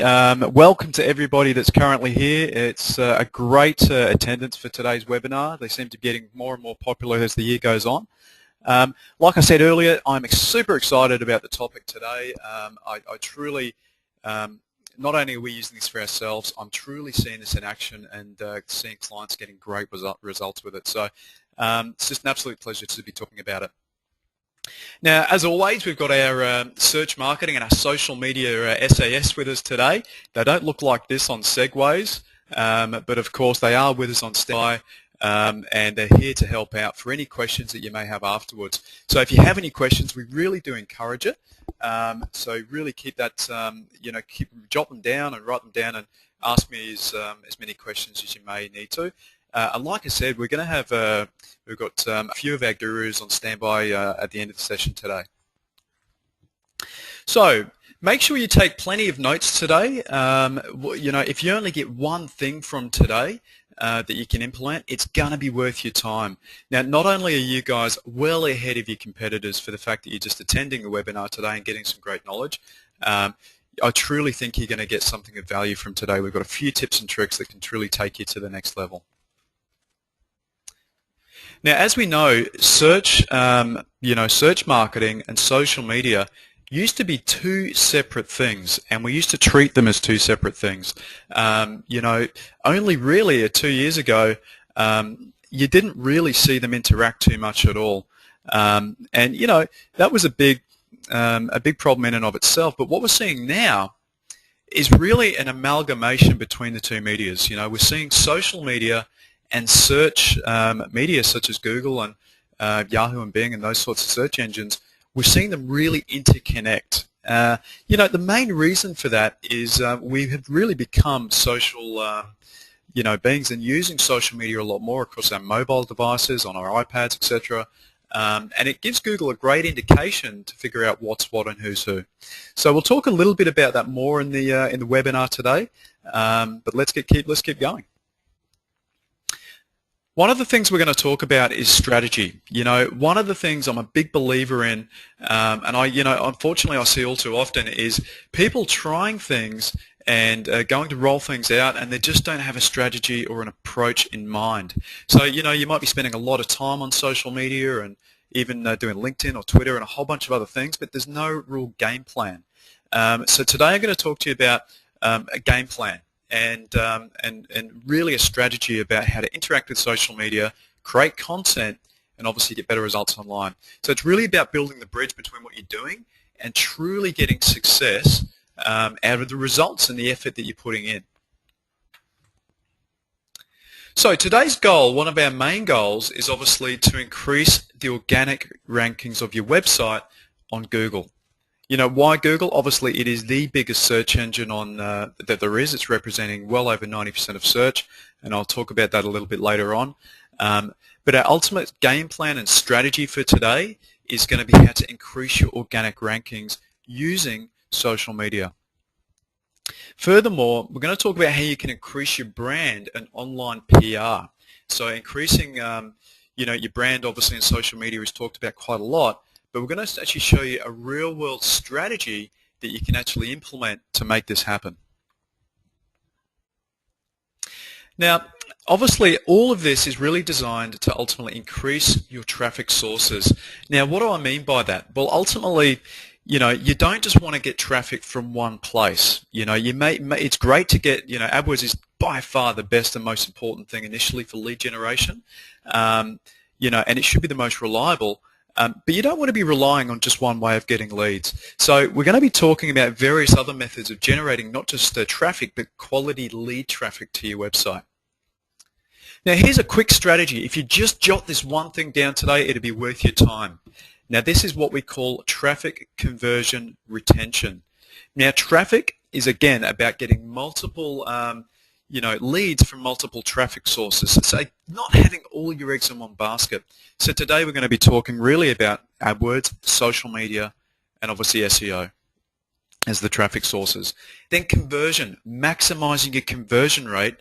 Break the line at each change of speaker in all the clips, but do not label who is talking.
Welcome to everybody that's currently here. It's a great attendance for today's webinar. They seem to be getting more and more popular as the year goes on. Like I said earlier, I'm super excited about the topic today. I truly, not only are we using this for ourselves, I'm truly seeing this in action and seeing clients getting great results with it. So it's just an absolute pleasure to be talking about it. Now, as always, we've got our search marketing and our social media SAS with us today. They don't look like this on Segways, but of course they are with us on standby, and they're here to help out for any questions that you may have afterwards. So if you have any questions, we really do encourage it. So really keep that, jot them down and write them down and ask me as many questions as you may need to. And like I said, we're going to have we've got a few of our gurus on standby at the end of the session today. So make sure you take plenty of notes today. If you only get one thing from today that you can implement, it's going to be worth your time. Now, not only are you guys well ahead of your competitors for the fact that you're just attending the webinar today and getting some great knowledge, I truly think you're going to get something of value from today. We've got a few tips and tricks that can truly take you to the next level. Now, as we know, search marketing and social media used to be two separate things, and we used to treat them as two separate things. Only really 2 years ago, you didn't really see them interact too much at all, and that was a big problem in and of itself. But what we're seeing now is really an amalgamation between the two medias. We're seeing social media and search media such as Google and Yahoo and Bing and those sorts of search engines, we're seeing them really interconnect. The main reason for that is we have really become social beings and using social media a lot more across our mobile devices, on our iPads, etc. And it gives Google a great indication to figure out what's what and who's who. So we'll talk a little bit about that more in the webinar today. But let's keep going. One of the things we're going to talk about is strategy. One of the things I'm a big believer in, and unfortunately I see all too often, is people trying things and going to roll things out, and they just don't have a strategy or an approach in mind. So, you might be spending a lot of time on social media and even doing LinkedIn or Twitter and a whole bunch of other things, but there's no real game plan. So today I'm going to talk to you about a game plan. And really a strategy about how to interact with social media, create content, and obviously get better results online. So it's really about building the bridge between what you're doing and truly getting success out of the results and the effort that you're putting in. So today's goal, one of our main goals, is obviously to increase the organic rankings of your website on Google. Why Google? Obviously, it is the biggest search engine that there is. It's representing well over 90% of search, and I'll talk about that a little bit later on. But our ultimate game plan and strategy for today is going to be how to increase your organic rankings using social media. Furthermore, we're going to talk about how you can increase your brand and online PR. So increasing your brand, obviously, in social media is talked about quite a lot. But we're going to actually show you a real-world strategy that you can actually implement to make this happen. Now, obviously, all of this is really designed to ultimately increase your traffic sources. Now, what do I mean by that? Well, ultimately, you don't just want to get traffic from one place. It's great to get, AdWords is by far the best and most important thing initially for lead generation, and it should be the most reliable. But you don't want to be relying on just one way of getting leads. So we're going to be talking about various other methods of generating not just traffic, but quality lead traffic to your website. Now, here's a quick strategy. If you just jot this one thing down today, it'll be worth your time. Now, this is what we call traffic conversion retention. Now, traffic is, again, about getting multiple leads from multiple traffic sources. So not having all your eggs in one basket. So today we're going to be talking really about AdWords, social media, and obviously SEO as the traffic sources. Then conversion, maximizing your conversion rate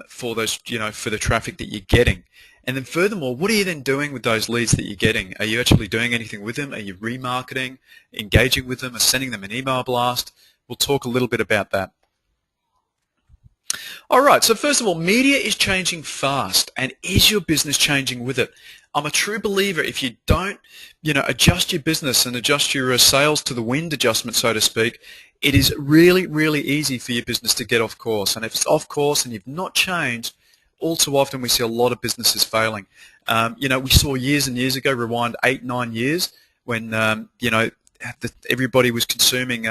for those, for the traffic that you're getting. And then furthermore, what are you then doing with those leads that you're getting? Are you actually doing anything with them? Are you remarketing, engaging with them, or sending them an email blast? we'll talk a little bit about that. All right, so first of all, media is changing fast, and is your business changing with it? I'm a true believer if you don't, adjust your business and adjust your sales to the wind adjustment, so to speak, it is really, really easy for your business to get off course. And if it's off course and you've not changed, all too often we see a lot of businesses failing. We saw years and years ago, rewind 8, 9 years, when, everybody was consuming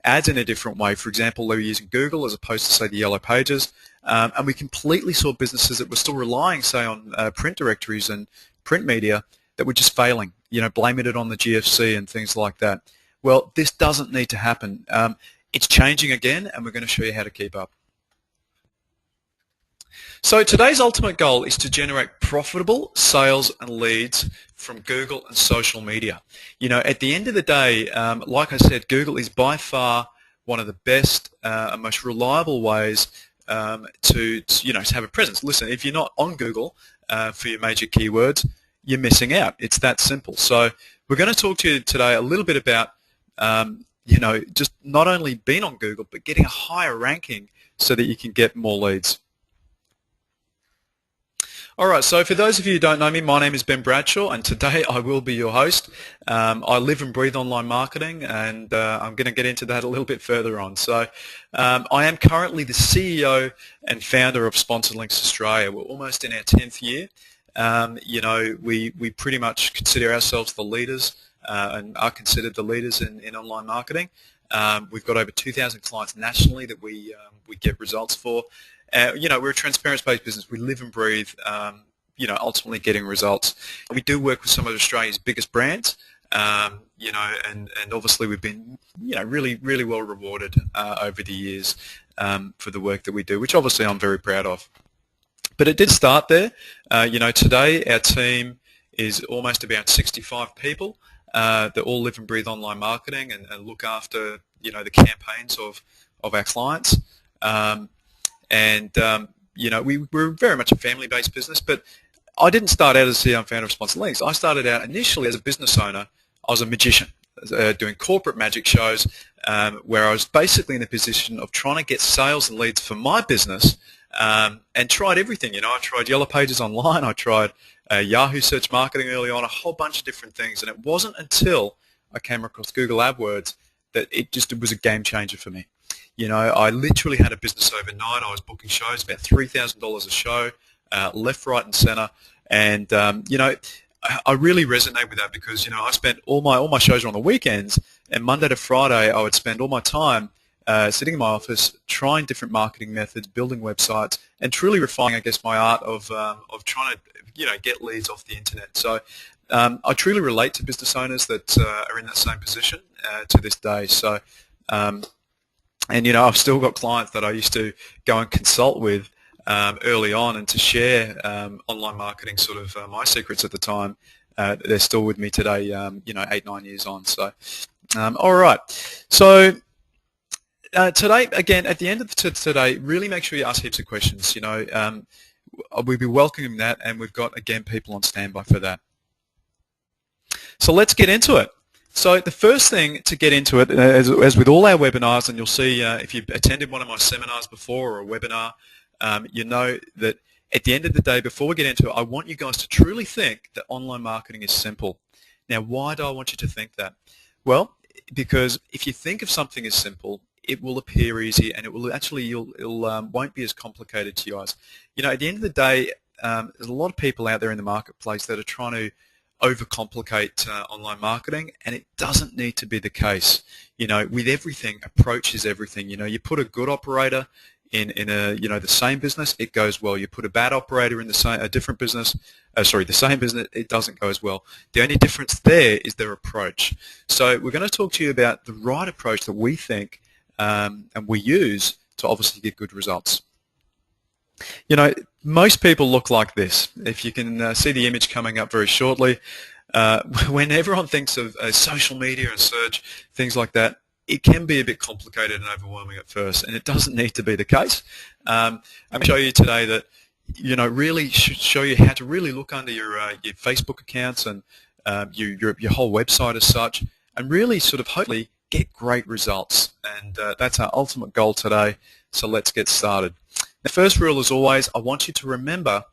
ads in a different way. For example, they were using Google as opposed to, say, the Yellow Pages. And we completely saw businesses that were still relying, say, on print directories and print media that were just failing, blaming it on the GFC and things like that. Well, this doesn't need to happen. It's changing again, and we're going to show you how to keep up. So today's ultimate goal is to generate profitable sales and leads from Google and social media. At the end of the day, like I said, Google is by far one of the best and most reliable ways to have a presence. Listen, if you're not on Google for your major keywords, you're missing out. It's that simple. So we're going to talk to you today a little bit about, just not only being on Google, but getting a higher ranking so that you can get more leads. All right, so for those of you who don't know me, my name is Ben Bradshaw, and today I will be your host. I live and breathe online marketing, and I'm going to get into that a little bit further on. So I am currently the CEO and founder of Sponsored Links Australia. We're almost in our 10th year. We pretty much consider ourselves the leaders and are considered the leaders in online marketing. We've got over 2,000 clients nationally that we get results for. We're a transparency-based business. We live and breathe, ultimately getting results. We do work with some of Australia's biggest brands, and obviously we've been, really, really well rewarded over the years for the work that we do, which obviously I'm very proud of. But it did start there. Today our team is almost about 65 people that all live and breathe online marketing and look after, the campaigns of our clients. We're very much a family-based business, but I didn't start out as CEO and founder of Sponsored Links. I started out initially as a business owner. I was a magician doing corporate magic shows where I was basically in a position of trying to get sales and leads for my business and tried everything. I tried Yellow Pages online. I tried Yahoo search marketing early on, a whole bunch of different things. And it wasn't until I came across Google AdWords that it was a game changer for me. I literally had a business overnight. I was booking shows, about $3,000 a show, left, right, and center. And, I really resonate with that because, I spent all my shows were on the weekends, and Monday to Friday I would spend all my time sitting in my office, trying different marketing methods, building websites, and truly refining, I guess, my art of trying to, get leads off the internet. So I truly relate to business owners that are in that same position to this day. So, I've still got clients that I used to go and consult with early on and to share online marketing sort of my secrets at the time. They're still with me today, 8, 9 years on. So, all right. So today, again, at the end of today, really make sure you ask heaps of questions. We'll be welcoming that, and we've got, again, people on standby for that. So let's get into it. So the first thing to get into it, as with all our webinars, and you'll see if you've attended one of my seminars before or a webinar, you know that at the end of the day, before we get into it, I want you guys to truly think that online marketing is simple. Now, why do I want you to think that? Well, because if you think of something as simple, it will appear easy, and it will actually, won't be as complicated to you guys. At the end of the day, there's a lot of people out there in the marketplace that are trying to overcomplicate online marketing, and it doesn't need to be the case. With everything, approach is everything. You put a good operator in a the same business, it goes well. You put a bad operator in the same business, it doesn't go as well. The only difference there is their approach. So we're going to talk to you about the right approach that we think and we use to obviously get good results. Most people look like this. If you can see the image coming up very shortly, when everyone thinks of social media and search, things like that, it can be a bit complicated and overwhelming at first, and it doesn't need to be the case. I'm going to show you today that, really show you how to really look under your Facebook accounts and your whole website as such, and really sort of hopefully get great results. And that's our ultimate goal today. So let's get started. The first rule, as always, I want you to remember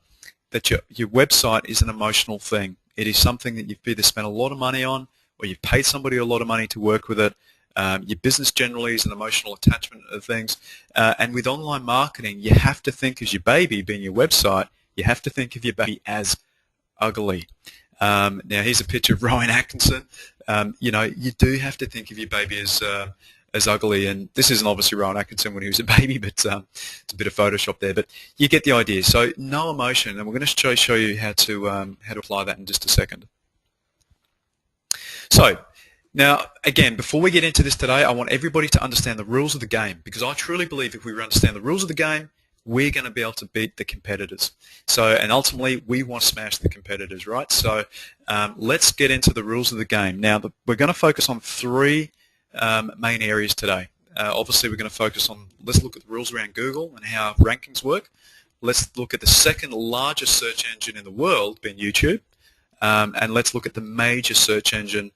that your website is an emotional thing. It is something that you've either spent a lot of money on or you've paid somebody a lot of money to work with it. Your business generally is an emotional attachment of things. And with online marketing, you have to think as your baby, being your website, you have to think of your baby as ugly. Now, here's a picture of Rowan Atkinson. You do have to think of your baby as ugly, and this isn't obviously Rowan Atkinson when he was a baby, but it's a bit of Photoshop there, but you get the idea. So no emotion, and we're going to show you how to apply that in just a second. So now, again, before we get into this today, I want everybody to understand the rules of the game, because I truly believe if we understand the rules of the game, we're going to be able to beat the competitors. And ultimately, we want to smash the competitors, right? So let's get into the rules of the game. Now, we're going to focus on three main areas today. Obviously, we're going to focus on, let's look at the rules around Google and how rankings work. Let's look at the second largest search engine in the world, being YouTube. And let's look at the major search engine,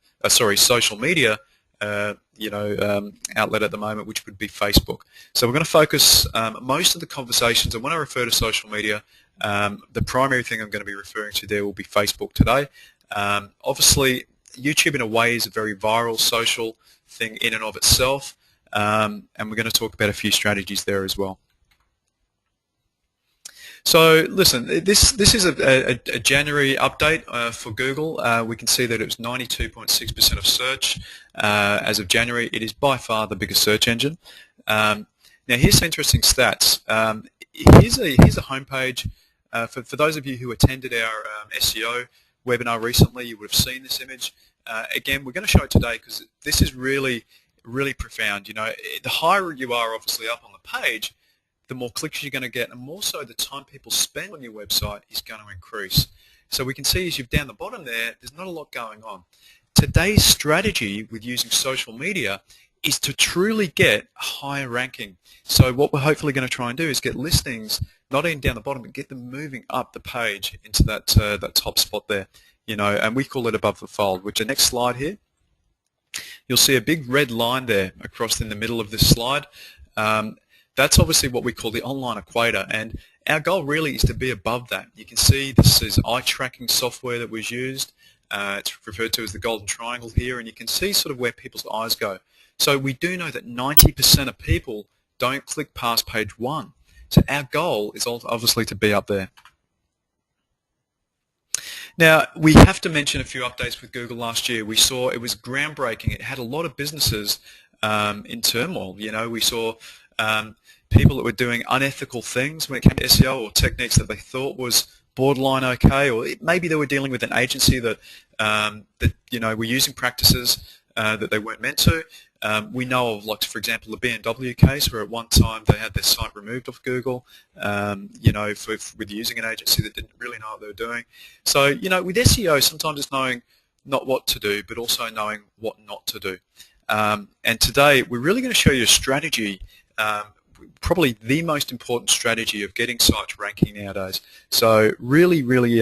social media outlet at the moment, which would be Facebook. So we're going to focus most of the conversations, and when I refer to social media, the primary thing I'm going to be referring to there will be Facebook today. Obviously, YouTube in a way is a very viral social thing in and of itself, and we're going to talk about a few strategies there as well. So listen, this is a January update for Google. We can see that it was 92.6% of search as of January. It is by far the biggest search engine. Now here's some interesting stats. Here's a homepage. For those of you who attended our SEO webinar recently, you would have seen this image. Again, we're going to show it today because this is really, really profound. The higher you are obviously up on the page, the more clicks you're going to get, and more so the time people spend on your website is going to increase. So we can see as you've down the bottom there's not a lot going on. Today's strategy with using social media is to truly get a higher ranking. So what we're hopefully going to try and do is get listings not even down the bottom, but get them moving up the page into that top spot there. And we call it above the fold, which the next slide here, you'll see a big red line there across in the middle of this slide. That's obviously what we call the online equator, and our goal really is to be above that. You can see this is eye tracking software that was used. It's referred to as the golden triangle here, and you can see sort of where people's eyes go. So we do know that 90% of people don't click past page 1. So our goal is obviously to be up there. Now, we have to mention a few updates with Google last year. We saw it was groundbreaking. It had a lot of businesses in turmoil. We saw people that were doing unethical things when it came to SEO, or techniques that they thought was borderline okay, or maybe they were dealing with an agency that were using practices that they weren't meant to. We know of, like, for example, the BMW case, where at one time they had their site removed off Google, with using an agency that didn't really know what they were doing. So, with SEO, sometimes it's knowing not what to do, but also knowing what not to do. And today, we're really going to show you a strategy, probably the most important strategy of getting sites ranking nowadays. So really, really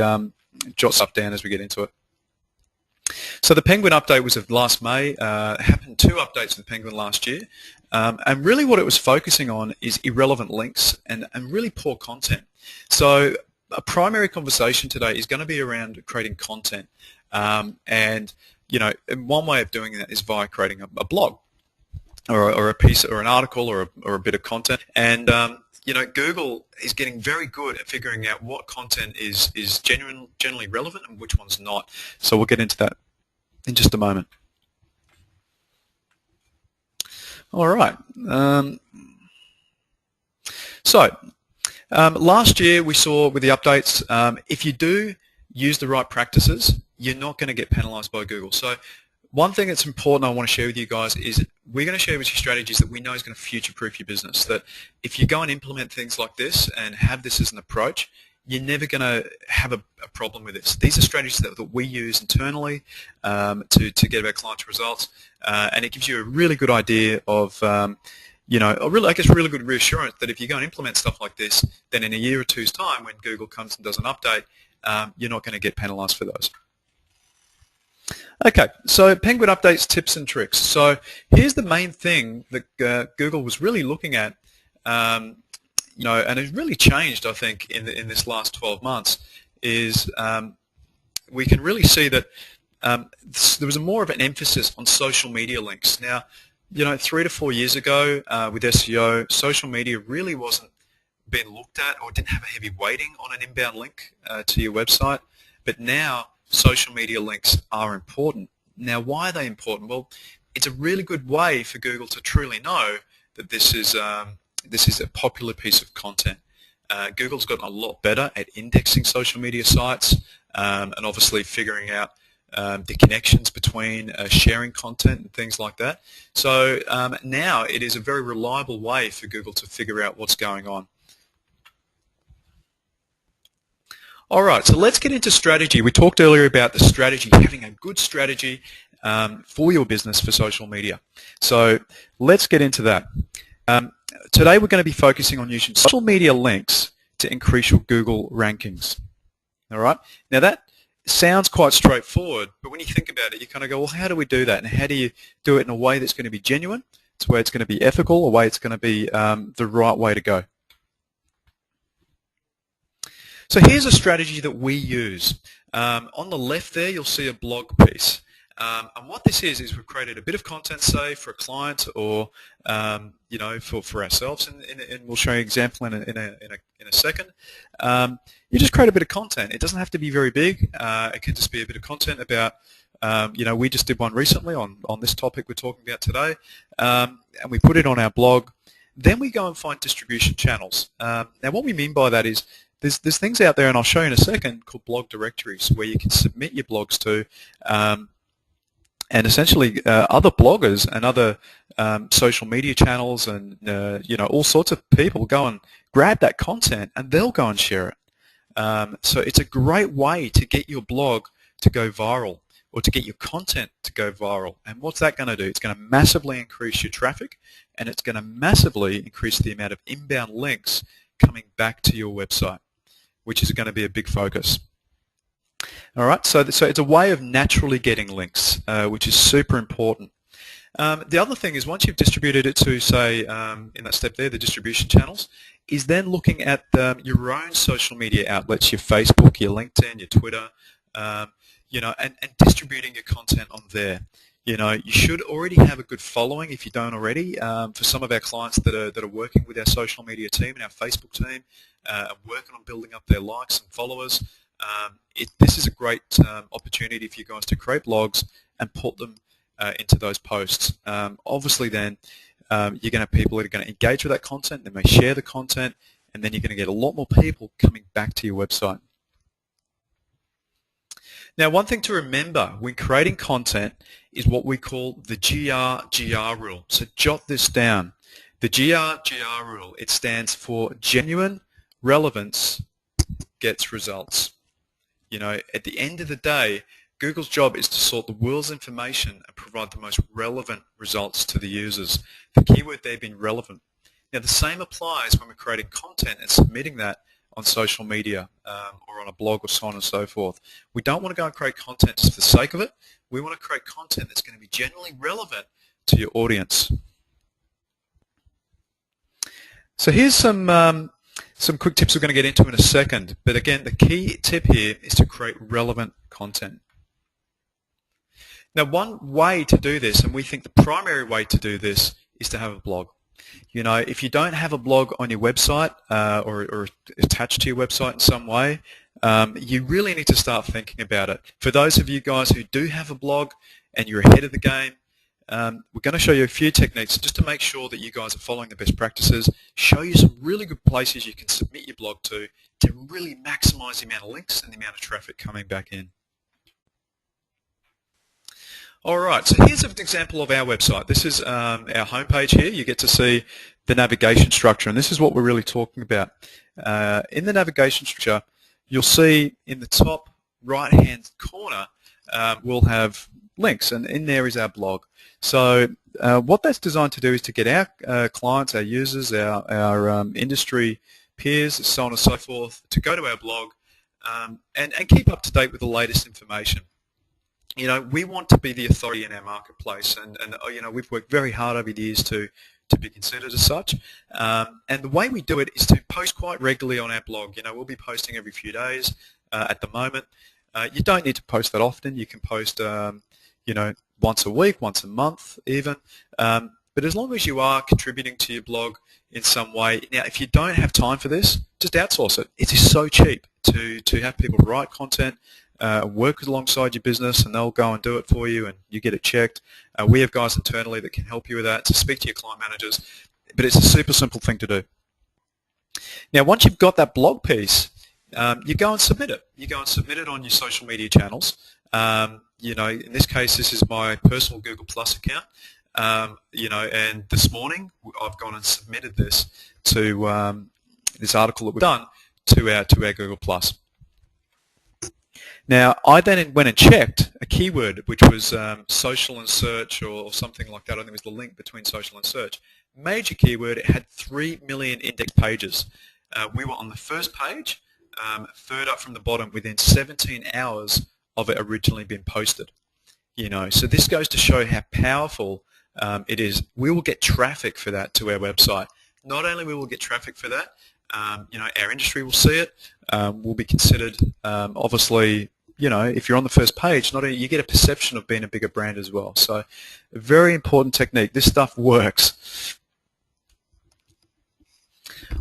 jot stuff down as we get into it. So the Penguin update was of last May. Happened 2 updates with Penguin last year. And really what it was focusing on is irrelevant links and really poor content. So a primary conversation today is going to be around creating content. And one way of doing that is via creating a blog, or a piece, or an article, or a bit of content. And Google is getting very good at figuring out what content is generally relevant and which one's not. So we'll get into that in just a moment. All right. Last year we saw with the updates, if you do use the right practices, you're not going to get penalized by Google. So one thing that's important I want to share with you guys is we're going to share with you strategies that we know is going to future-proof your business. That if you go and implement things like this and have this as an approach, you're never going to have a problem with this. These are strategies that we use internally to get our clients results, and it gives you a really good idea of, really good reassurance that if you go and implement stuff like this, then in a year or two's time, when Google comes and does an update, you're not going to get penalized for those. Okay, so Penguin updates, tips and tricks. So here's the main thing that Google was really looking at, and it's really changed, I think, in this last 12 months, is we can really see that there was more of an emphasis on social media links. Now, 3 to 4 years ago with SEO, social media really wasn't being looked at or didn't have a heavy weighting on an inbound link to your website. But now social media links are important. Now, why are they important? Well, it's a really good way for Google to truly know that this is a popular piece of content. Google's gotten a lot better at indexing social media sites and obviously figuring out the connections between sharing content and things like that. So now it is a very reliable way for Google to figure out what's going on. All right, so let's get into strategy. We talked earlier about the strategy, having a good strategy for your business for social media. So let's get into that. Today we're going to be focusing on using social media links to increase your Google rankings. All right, now that sounds quite straightforward, but when you think about it, you kind of go, well, how do we do that? And how do you do it in a way that's going to be genuine, it's a way it's going to be ethical, a way it's going to be the right way to go? So here's a strategy that we use. On the left there, you'll see a blog piece. And what this is we've created a bit of content, say, for a client or, for ourselves, and we'll show you an example in a second. You just create a bit of content. It doesn't have to be very big. It can just be a bit of content about, we just did one recently on this topic we're talking about today, and we put it on our blog. Then we go and find distribution channels. Now, what we mean by that is there's things out there, and I'll show you in a second, called blog directories, where you can submit your blogs to, and essentially other bloggers and other social media channels and all sorts of people go and grab that content and they'll go and share it. So it's a great way to get your blog to go viral or to get your content to go viral. And what's that going to do? It's going to massively increase your traffic, and it's going to massively increase the amount of inbound links coming back to your website, which is going to be a big focus. All right, so it's a way of naturally getting links, which is super important. The other thing is, once you've distributed it to, say, in that step there, the distribution channels, is then looking at your own social media outlets, your Facebook, your LinkedIn, your Twitter, and distributing your content on there. You should already have a good following if you don't already. For some of our clients that are working with our social media team and our Facebook team, and working on building up their likes and followers, this is a great opportunity for you guys to create blogs and put them into those posts. Obviously then you're going to have people that are going to engage with that content, they may share the content, and then you're going to get a lot more people coming back to your website. Now, one thing to remember when creating content is what we call the GRGR rule. So jot this down. The GRGR rule, it stands for genuine relevance gets results. At the end of the day, Google's job is to sort the world's information and provide the most relevant results to the users. The keyword there being relevant. Now, the same applies when we're creating content and submitting that on social media or on a blog or so on and so forth. We don't want to go and create content just for the sake of it. We want to create content that's going to be genuinely relevant to your audience. So here's some quick tips we're going to get into in a second. But again, the key tip here is to create relevant content. Now, one way to do this, and we think the primary way to do this, is to have a blog. If you don't have a blog on your website or attached to your website in some way, you really need to start thinking about it. For those of you guys who do have a blog and you're ahead of the game, we're going to show you a few techniques just to make sure that you guys are following the best practices, show you some really good places you can submit your blog to really maximize the amount of links and the amount of traffic coming back in. All right, so here's an example of our website. This is our homepage here. You get to see the navigation structure, and this is what we're really talking about. In the navigation structure, you'll see in the top right-hand corner, we'll have links, and in there is our blog. So what that's designed to do is to get our clients, our users, our industry peers, so on and so forth, to go to our blog and keep up to date with the latest information. we want to be the authority in our marketplace, and we've worked very hard over the years to be considered as such. And the way we do it is to post quite regularly on our blog. We'll be posting every few days at the moment. You don't need to post that often. You can post, once a week, once a month even. But as long as you are contributing to your blog in some way, now if you don't have time for this, just outsource it. It is so cheap to have people write content, work alongside your business, and they'll go and do it for you, and you get it checked. We have guys internally that can help you with that, to speak to your client managers, but it's a super simple thing to do. Now, once you've got that blog piece, you go and submit it. You go and submit it on your social media channels. In this case, this is my personal Google Plus account. And this morning I've gone and submitted this to this article that we've done to our Google Plus. Now, I then went and checked a keyword, which was social and search, or something like that. I think it was the link between social and search. Major keyword. It had 3 million index pages. We were on the first page, third up from the bottom, within 17 hours of it originally being posted. So this goes to show how powerful it is. We will get traffic for that to our website. Not only will we get traffic for that, our industry will see it. Will be considered, obviously, if you're on the first page, not only you get a perception of being a bigger brand as well. So a very important technique. This stuff works.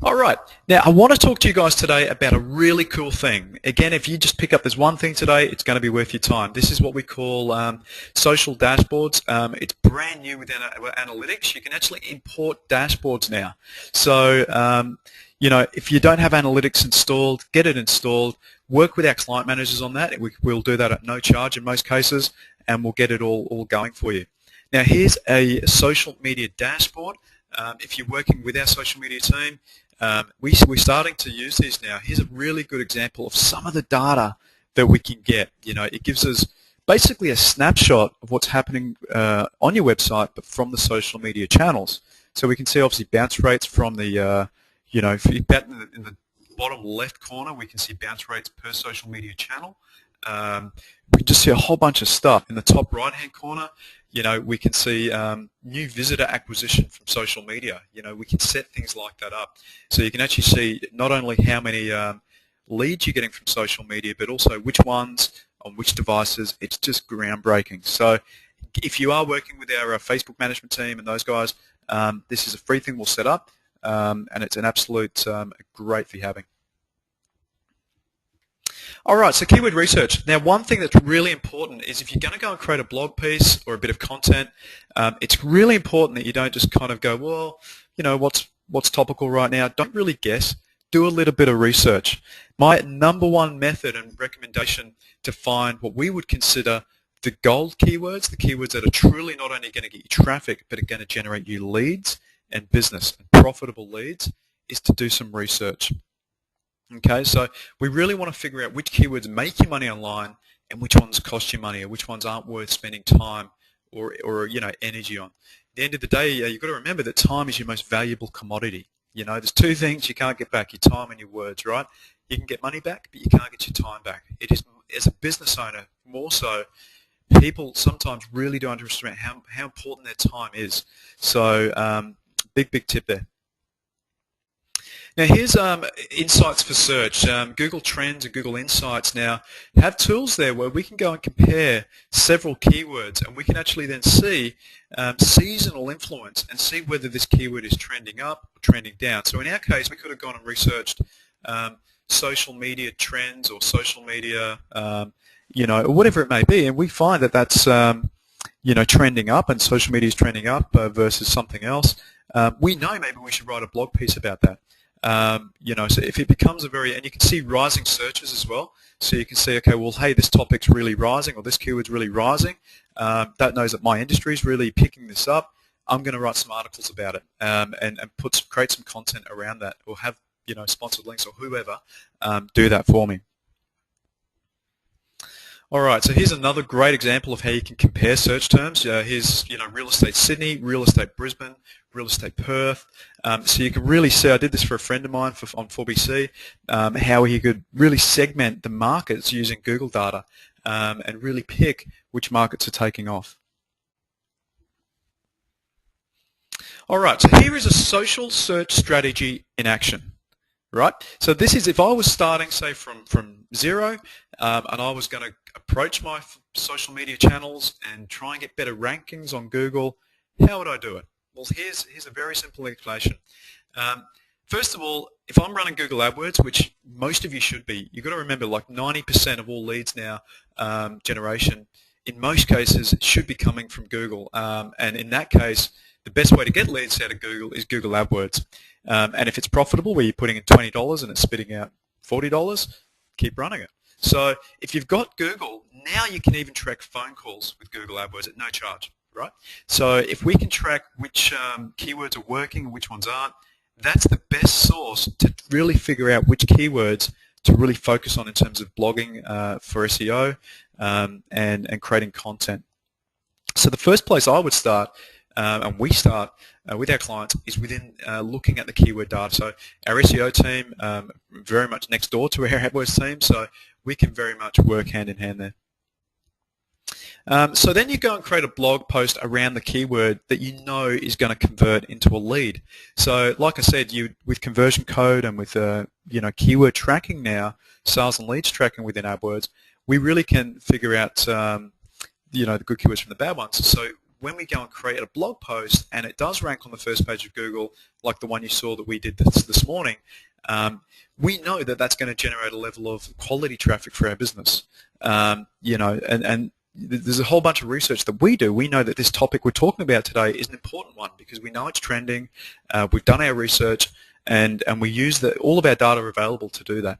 All right. Now, I want to talk to you guys today about a really cool thing. Again, if you just pick up this one thing today, it's going to be worth your time. This is what we call social dashboards. It's brand new within analytics. You can actually import dashboards now. So, if you don't have analytics installed, get it installed. Work with our client managers on that. We'll do that at no charge in most cases, and we'll get it all going for you. Now, here's a social media dashboard. If you're working with our social media team, we're starting to use these now. Here's a really good example of some of the data that we can get. It gives us basically a snapshot of what's happening on your website, but from the social media channels. So we can see obviously bounce rates from the, if you bet in the bottom left corner, we can see bounce rates per social media channel. We can just see a whole bunch of stuff. In the top right-hand corner, we can see new visitor acquisition from social media. We can set things like that up. So you can actually see not only how many leads you're getting from social media, but also which ones on which devices. It's just groundbreaking. So if you are working with our Facebook management team and those guys, this is a free thing we'll set up, and it's an absolute great for having. All right, so keyword research. Now, one thing that's really important is if you're going to go and create a blog piece or a bit of content, it's really important that you don't just kind of go, well, what's topical right now. Don't really guess. Do a little bit of research. My number one method and recommendation to find what we would consider the gold keywords, the keywords that are truly not only going to get you traffic, but are going to generate you leads and business and profitable leads, is to do some research. Okay, so we really want to figure out which keywords make you money online and which ones cost you money, or which ones aren't worth spending time or energy on. At the end of the day, you've got to remember that time is your most valuable commodity. There's two things you can't get back: your time and your words. Right? You can get money back, but you can't get your time back. It is, as a business owner, more so. People sometimes really do underestimate how important their time is. So, big tip there. Now, here's insights for search. Google Trends and Google Insights now have tools there where we can go and compare several keywords, and we can actually then see seasonal influence and see whether this keyword is trending up or trending down. So in our case, we could have gone and researched social media trends or social media, or whatever it may be, and we find that that's trending up, and social media is trending up versus something else. We know maybe we should write a blog piece about that. So if it becomes and you can see rising searches as well. So you can see, okay, well, hey, this topic's really rising, or this keyword's really rising. That knows that my industry is really picking this up. I'm going to write some articles about it, and create some content around that, or have sponsored links or whoever do that for me. All right, so here's another great example of how you can compare search terms. Here's real estate Sydney, real estate Brisbane, real estate Perth. So you can really see, I did this for a friend of mine on 4BC, how he could really segment the markets using Google data. and really pick which markets are taking off. All right, so here is a social search strategy in action. Right, so this is if I was starting, say, from zero, and I was going to approach my social media channels and try and get better rankings on Google. How would I do it? Well, here's a very simple explanation. First of all, if I'm running Google AdWords, which most of you should be, you've got to remember like 90% of all leads now generation, in most cases, should be coming from Google. And in that case, the best way to get leads out of Google is Google AdWords. And if it's profitable, where you're putting in $20 and it's spitting out $40, keep running it. So if you've got Google, now you can even track phone calls with Google AdWords at no charge, right? So if we can track which keywords are working and which ones aren't, that's the best source to really figure out which keywords to really focus on in terms of blogging for SEO and creating content. So the first place I would start, and we start with our clients, is within looking at the keyword data. So our SEO team very much next door to our AdWords team, so we can very much work hand in hand there. So then you go and create a blog post around the keyword that you know is going to convert into a lead. So like I said, with conversion code and with keyword tracking now, sales and leads tracking within AdWords, we really can figure out the good keywords from the bad ones. So when we go and create a blog post and it does rank on the first page of Google, like the one you saw that we did this morning, we know that that's going to generate a level of quality traffic for our business. And there's a whole bunch of research that we do. We know that this topic we're talking about today is an important one because we know it's trending. We've done our research, and we use all of our data available to do that.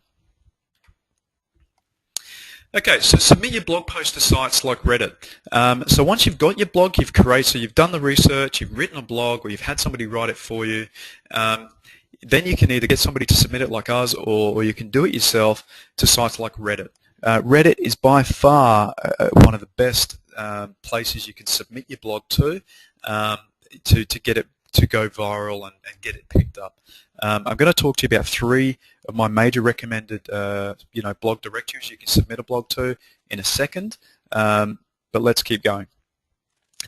Okay, so submit your blog post to sites like Reddit. So once you've got your blog you've created, so you've done the research, you've written a blog, or you've had somebody write it for you, then you can either get somebody to submit it like us, or you can do it yourself to sites like Reddit. Reddit is by far one of the best places you can submit your blog to get it to go viral and get it picked up. I'm going to talk to you about 3 of my major recommended blog directories you can submit a blog to in a second, but let's keep going.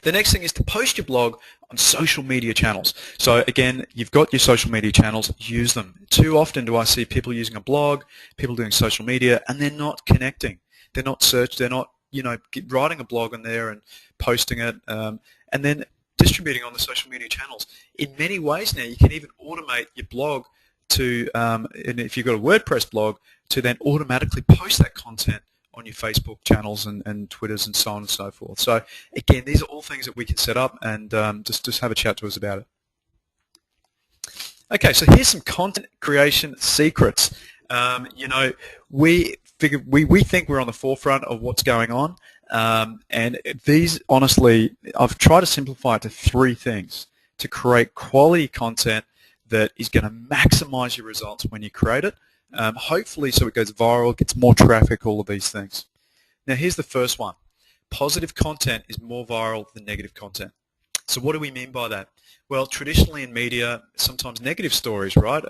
The next thing is to post your blog on social media channels. So again, you've got your social media channels, use them. Too often do I see people using a blog, people doing social media, and they're not connecting. They're not they're not writing a blog on there and posting it, and then distributing on the social media channels. In many ways now, you can even automate your blog to, and if you've got a WordPress blog, to then automatically post that content on your Facebook channels and Twitters and so on and so forth. So again, these are all things that we can set up, and just have a chat to us about it. Okay, so here's some content creation secrets. We think we're on the forefront of what's going on, and these, honestly, I've tried to simplify it to 3 things to create quality content that is going to maximize your results when you create it. Hopefully so it goes viral, gets more traffic, all of these things. Now here's the first one. Positive content is more viral than negative content. So what do we mean by that? Well, traditionally in media, sometimes negative stories, right,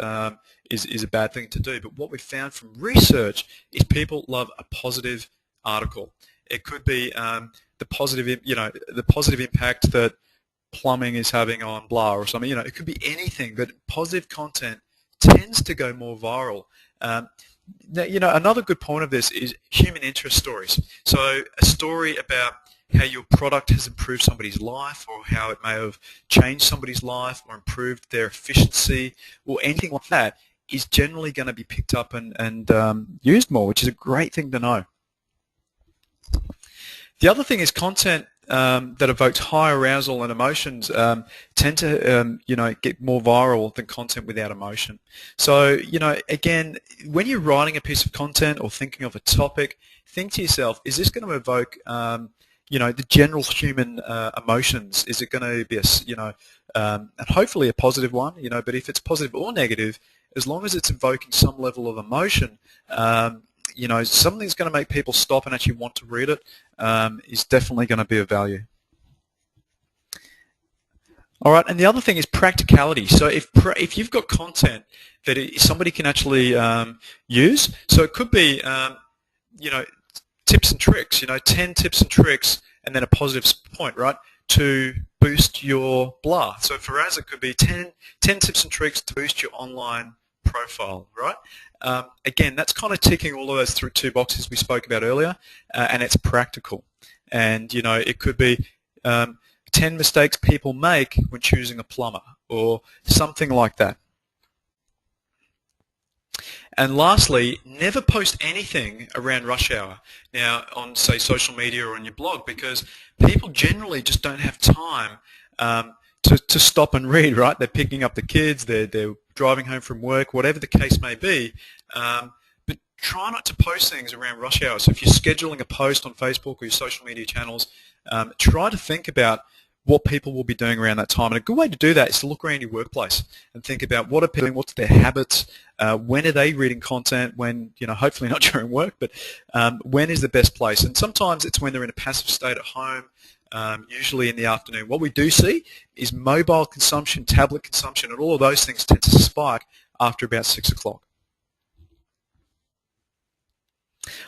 is a bad thing to do. But what we've found from research is people love a positive article. It could be the positive impact that plumbing is having on blah or something. It could be anything, but positive content tends to go more viral. Now, another good point of this is human interest stories. So a story about how your product has improved somebody's life, or how it may have changed somebody's life or improved their efficiency, or anything like that, is generally going to be picked up and used more, which is a great thing to know. The other thing is content that evokes high arousal and emotions tend to get more viral than content without emotion. So again, when you're writing a piece of content or thinking of a topic, think to yourself, is this going to evoke the general human emotions? Is it going to be and hopefully a positive one, but if it's positive or negative, as long as it's invoking some level of emotion, something's going to make people stop and actually want to read it, is definitely going to be of value. All right, and the other thing is practicality. So if you've got content that somebody can actually use, so it could be, tips and tricks, 10 tips and tricks and then a positive point, right, to boost your blah. So for us, it could be 10 tips and tricks to boost your online profile, right? Again, that's kind of ticking all of those through 2 boxes we spoke about earlier, and it's practical. And, it could be 10 mistakes people make when choosing a plumber or something like that. And lastly, never post anything around rush hour now on, say, social media or on your blog, because people generally just don't have time to stop and read, right? They're picking up the kids, they're driving home from work, whatever the case may be. But try not to post things around rush hour. So if you're scheduling a post on Facebook or your social media channels, try to think about what people will be doing around that time. And a good way to do that is to look around your workplace and think about what are people doing, what's their habits, when are they reading content, when, hopefully not during work, but when is the best place. And sometimes it's when they're in a passive state at home, usually in the afternoon. What we do see is mobile consumption, tablet consumption, and all of those things tend to spike after about 6 o'clock.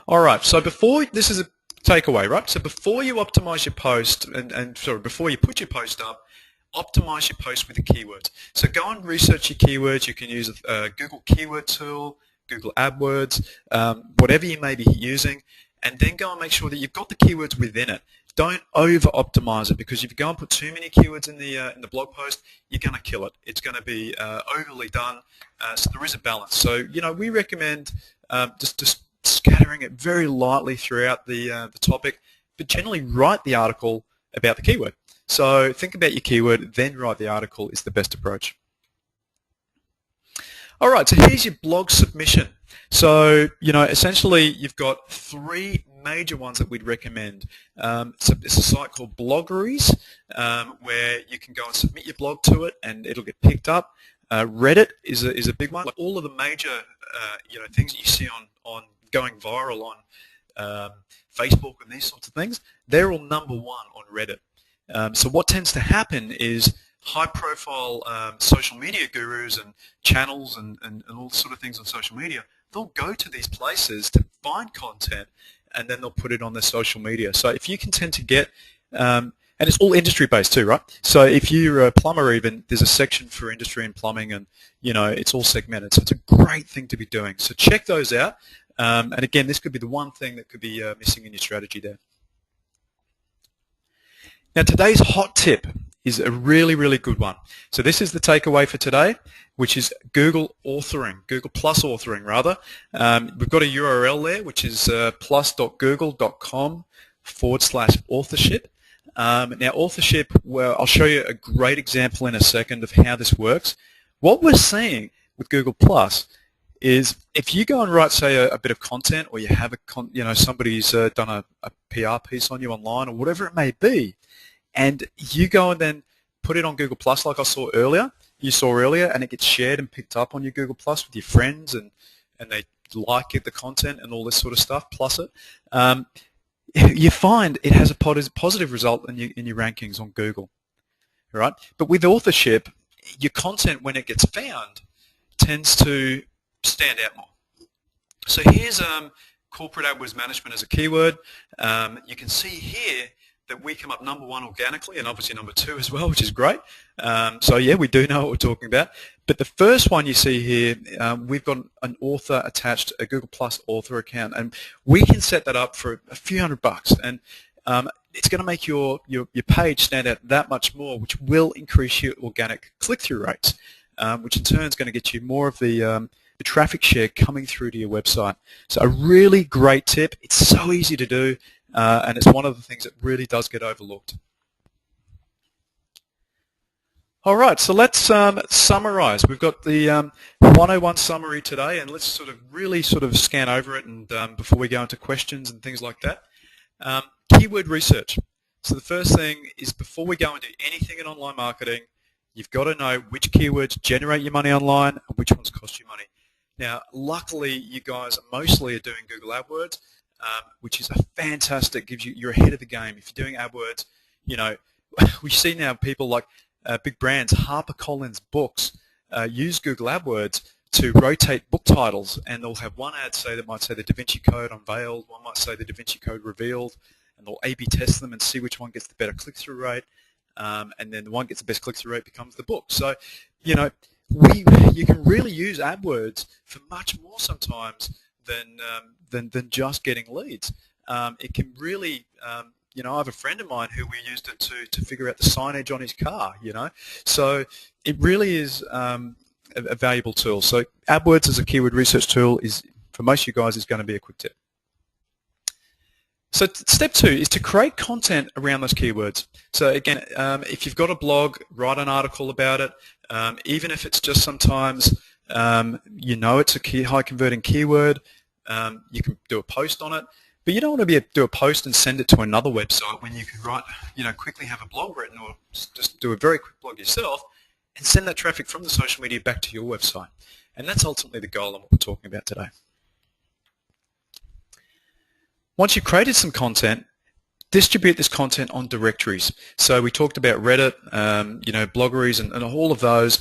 All right, so this is a takeaway, right? So before you optimize your post, before you put your post up, optimize your post with the keywords. So go and research your keywords. You can use a Google keyword tool, Google AdWords, whatever you may be using, and then go and make sure that you've got the keywords within it. Don't over-optimize it, because if you go and put too many keywords in the blog post, you're going to kill it. It's going to be overly done, so there is a balance. So, we recommend just scattering it very lightly throughout the topic, but generally write the article about the keyword. So think about your keyword, then write the article is the best approach. All right, so here's your blog submission. So, essentially you've got 3 major ones that we'd recommend. So it's a site called Bloggeries, where you can go and submit your blog to it and it'll get picked up. Reddit is a big one. Like all of the major things that you see on going viral on Facebook and these sorts of things, they're all #1 on Reddit. So what tends to happen is high-profile social media gurus and channels and all sort of things on social media, they'll go to these places to find content and then they'll put it on their social media. So if you can tend to get, and it's all industry-based too, right? So if you're a plumber even, there's a section for industry and plumbing and, it's all segmented. So it's a great thing to be doing. So check those out. And again, this could be the one thing that could be missing in your strategy there. Now today's hot tip is a really, really good one. So this is the takeaway for today, which is Google authoring, Google Plus authoring rather. We've got a URL there, which is plus.google.com/authorship. Now authorship, well, I'll show you a great example in a second of how this works. What we're seeing with Google Plus is if you go and write, say, a bit of content, or you have somebody's done a PR piece on you online or whatever it may be, and you go and then put it on Google Plus like you saw earlier, and it gets shared and picked up on your Google Plus with your friends, and they like it, the content and all this sort of stuff, plus it, you find it has a positive result in your rankings on Google, right? But with authorship, your content, when it gets found, tends to stand out more. So here's corporate AdWords management as a keyword. You can see here that we come up #1 organically and obviously #2 as well, which is great. So yeah, we do know what we're talking about. But the first one you see here, we've got an author attached, a Google Plus author account, and we can set that up for a few $100, and it's going to make your page stand out that much more, which will increase your organic click-through rates, which in turn is going to get you more of the traffic share coming through to your website. So a really great tip. It's so easy to do, and it's one of the things that really does get overlooked. All right, so let's summarize. We've got the 101 summary today, and let's really scan over it and before we go into questions and things like that. Keyword research. So the first thing is, before we go and do anything in online marketing, you've got to know which keywords generate your money online and which ones cost you money. Now, luckily, you guys mostly are doing Google AdWords, which is a fantastic, you're ahead of the game. If you're doing AdWords, we see now people like big brands, HarperCollins Books, use Google AdWords to rotate book titles, and they'll have one ad that might say the Da Vinci Code unveiled, one might say the Da Vinci Code revealed, and they'll A/B test them and see which one gets the better click-through rate, and then the one gets the best click-through rate becomes the book. So, you know, you can really use AdWords for much more sometimes than just getting leads. It can really, you know, I have a friend of mine who we used it to figure out the signage on his car, you know. So it really is a valuable tool. So AdWords as a keyword research tool is, for most of you guys, is going to be a quick tip. So step 2 is to create content around those keywords. So again, if you've got a blog, write an article about it. Even if it's just sometimes, you know, it's a high converting keyword, you can do a post on it. But you don't want to do a post and send it to another website when you could quickly have a blog written, or just do a very quick blog yourself and send that traffic from the social media back to your website. And that's ultimately the goal of what we're talking about today. Once you've created some content, distribute this content on directories. So we talked about Reddit, you know, Bloggeries and all of those.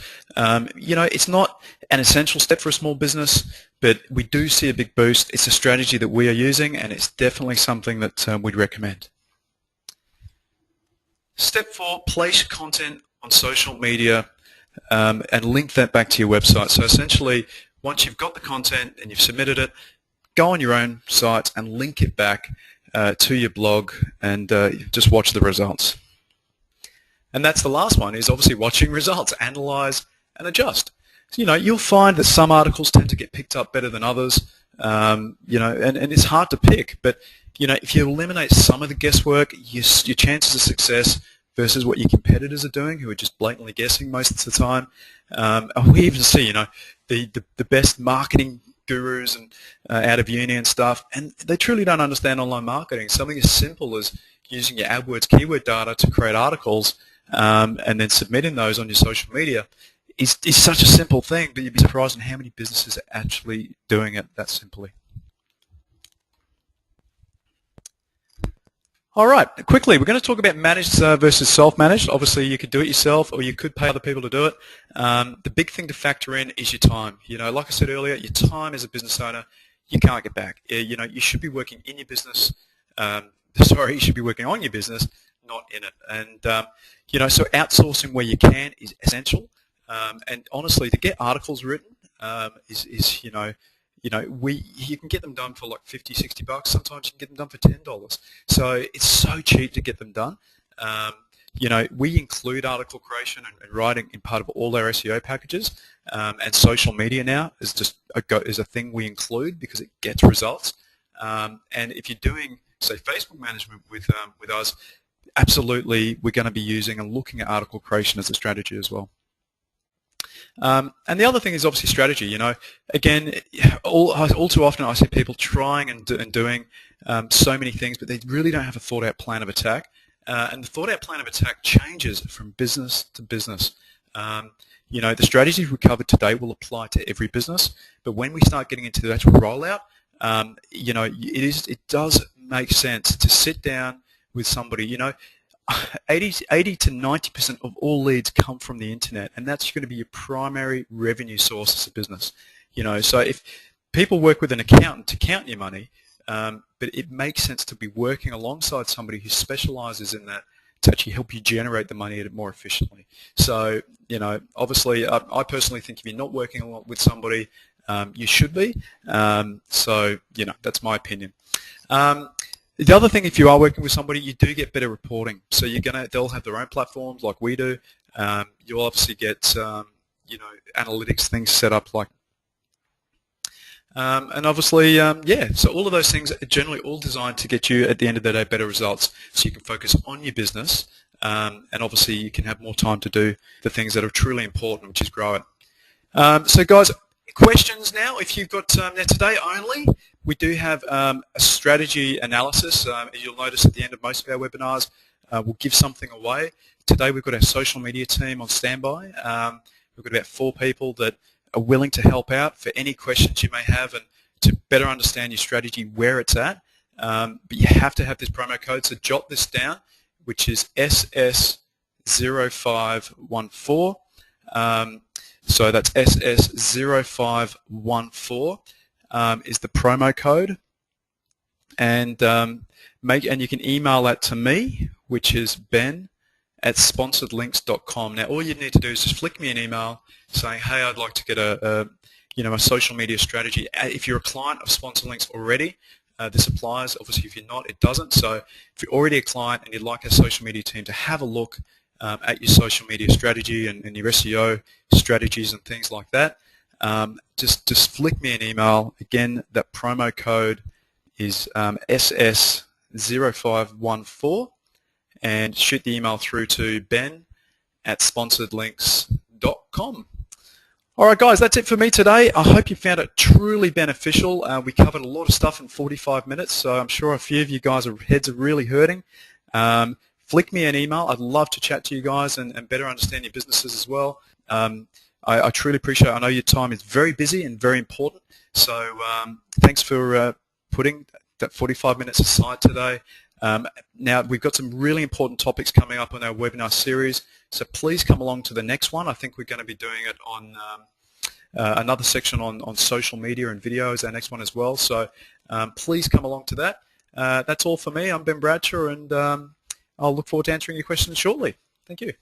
You know, it's not an essential step for a small business, but we do see a big boost. It's a strategy that we are using, and it's definitely something that we'd recommend. Step 4, place content on social media and link that back to your website. So essentially, once you've got the content and you've submitted it, go on your own site and link it back to your blog, and just watch the results. And that's the last one, is obviously watching results, analyze and adjust. So, you know, you'll find that some articles tend to get picked up better than others, you know, and it's hard to pick, but you know, if you eliminate some of the guesswork, your chances of success versus what your competitors are doing, who are just blatantly guessing most of the time. We even see, you know, the best marketing gurus and out of uni and stuff, and they truly don't understand online marketing. Something as simple as using your AdWords keyword data to create articles and then submitting those on your social media is such a simple thing, but you'd be surprised at how many businesses are actually doing it that simply. All right, quickly, we're going to talk about managed versus self-managed. Obviously, you could do it yourself, or you could pay other people to do it. The big thing to factor in is your time. You know, like I said earlier, your time as a business owner, you can't get back. You know, you should be working in your business. You should be working on your business, not in it. And you know, so outsourcing where you can is essential. And honestly, to get articles written is you can get them done for like 50, 60 bucks. Sometimes you can get them done for $10. So it's so cheap to get them done. You know, we include article creation and writing in part of all our SEO packages, and social media now is just a thing we include because it gets results. And if you're doing, say, Facebook management with us, absolutely, we're going to be using and looking at article creation as a strategy as well. And the other thing is obviously strategy. You know, again, all too often I see people trying and doing so many things, but they really don't have a thought-out plan of attack. And the thought-out plan of attack changes from business to business. You know, the strategies we covered today will apply to every business, but when we start getting into the actual rollout, you know, it does make sense to sit down with somebody. You know, 80 to 90% of all leads come from the internet, and that's going to be your primary revenue source as a business. You know, so if people work with an accountant to count your money, but it makes sense to be working alongside somebody who specializes in that to actually help you generate the money more efficiently. So, you know, obviously, I personally think if you're not working with somebody, you should be. So, you know, that's my opinion. The other thing, if you are working with somebody, you do get better reporting. So they'll have their own platforms like we do. You'll obviously get, you know, analytics things set up like, and obviously, yeah. So all of those things are generally all designed to get you at the end of the day better results. So you can focus on your business, and obviously you can have more time to do the things that are truly important, which is grow it. So guys, questions now? If you've got now today only, we do have a strategy analysis. As you'll notice at the end of most of our webinars, we'll give something away. Today we've got our social media team on standby. We've got about 4 people that are willing to help out for any questions you may have and to better understand your strategy, where it's at. But you have to have this promo code, so jot this down, which is SS0514. So that's SS0514 is the promo code, and you can email that to me, which is ben@sponsoredlinks.com. Now all you need to do is just flick me an email saying, hey, I'd like to get a social media strategy. If you're a client of Sponsored Links already, this applies. Obviously, if you're not, it doesn't. So if you're already a client and you'd like our social media team to have a look at your social media strategy and your SEO strategies and things like that, just flick me an email. Again, that promo code is SS0514, and shoot the email through to ben@sponsoredlinks.com. All right, guys, that's it for me today. I hope you found it truly beneficial. We covered a lot of stuff in 45 minutes, so I'm sure a few of you guys' heads are really hurting. Flick me an email. I'd love to chat to you guys and better understand your businesses as well. I truly appreciate it. I know your time is very busy and very important, so thanks for putting that 45 minutes aside today. Now, we've got some really important topics coming up on our webinar series, so please come along to the next one. I think we're going to be doing it on another section on social media and videos, our next one as well. So please come along to that. That's all for me. I'm Ben Bradshaw, and I'll look forward to answering your questions shortly. Thank you.